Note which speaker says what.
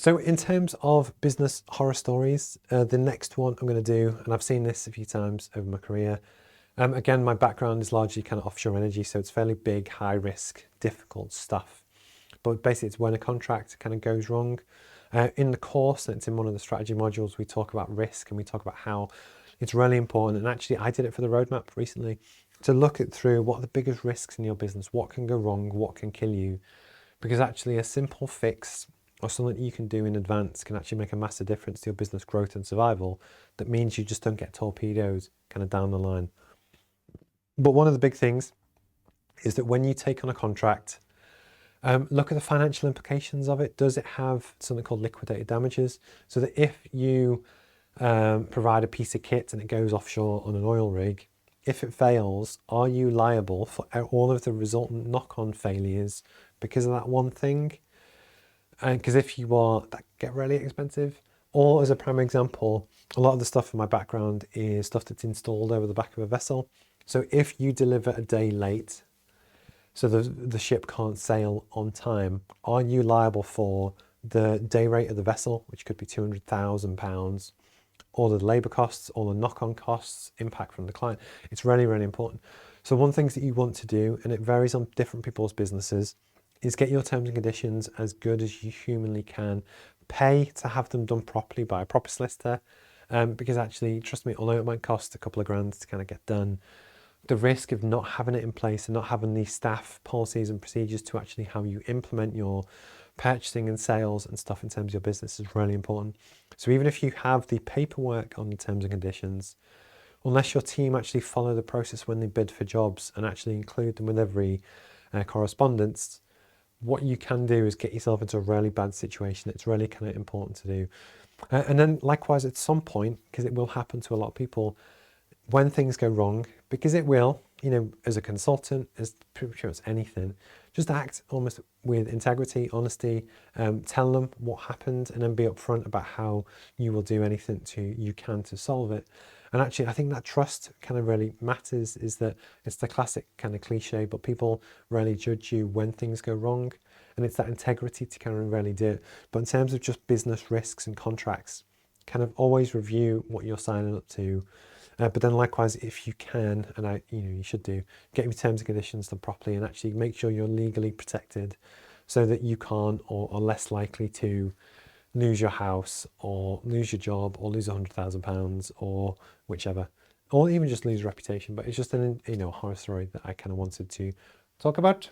Speaker 1: So in terms of business horror stories, the next one I'm going to do, and I've seen this a few times over my career. Again, my background is largely kind of offshore energy, so it's fairly big, high risk, difficult stuff. But basically it's when a contract kind of goes wrong. In the course, and it's in one of the strategy modules, we talk about risk and we talk about how it's really important. And actually I did it for the roadmap recently to look at through what are the biggest risks in your business, what can go wrong, what can kill you. Because actually a simple fix or something that you can do in advance can actually make a massive difference to your business growth and survival. That means you just don't get torpedoed kind of down the line. But one of the big things is that when you take on a contract, look at the financial implications of it. Does it have something called liquidated damages? So that if you provide a piece of kit and it goes offshore on an oil rig, if it fails, are you liable for all of the resultant knock-on failures because of that one thing? And because if you are, that get really expensive. Or as a prime example, a lot of the stuff in my background is stuff that's installed over the back of a vessel. So if you deliver a day late, so the ship can't sail on time, are you liable for the day rate of the vessel, which could be £200,000, all the labour costs, all the knock-on costs, impact from the client? It's really, really important. So one thing that you want to do, and it varies on different people's businesses, is get your terms and conditions as good as you humanly can. Pay to have them done properly by a proper solicitor, because actually, trust me, although it might cost a couple of grand to kind of get done, the risk of not having it in place and not having these staff policies and procedures to actually how you implement your purchasing and sales and stuff in terms of your business is really important. So even if you have the paperwork on the terms and conditions, unless your team actually follow the process when they bid for jobs and actually include them with every correspondence, what you can do is get yourself into a really bad situation. It's really kind of important to do. And then likewise, at some point, because it will happen to a lot of people, when things go wrong, because it will, as a consultant, as pretty much anything, just act almost with integrity, honesty, tell them what happened, and then be upfront about how you will do anything you can to solve it. And actually, I think that trust kind of really matters. Is that it's the classic kind of cliche, but people really judge you when things go wrong, and it's that integrity to kind of really do it. But in terms of just business risks and contracts, kind of always review what you're signing up to. But then likewise, if you can, and you should do, get your terms and conditions done properly and actually make sure you're legally protected so that you can't or are less likely to lose your house or lose your job or lose £100,000 or whichever, or even just lose reputation. But it's just a horror story that I kind of wanted to talk about.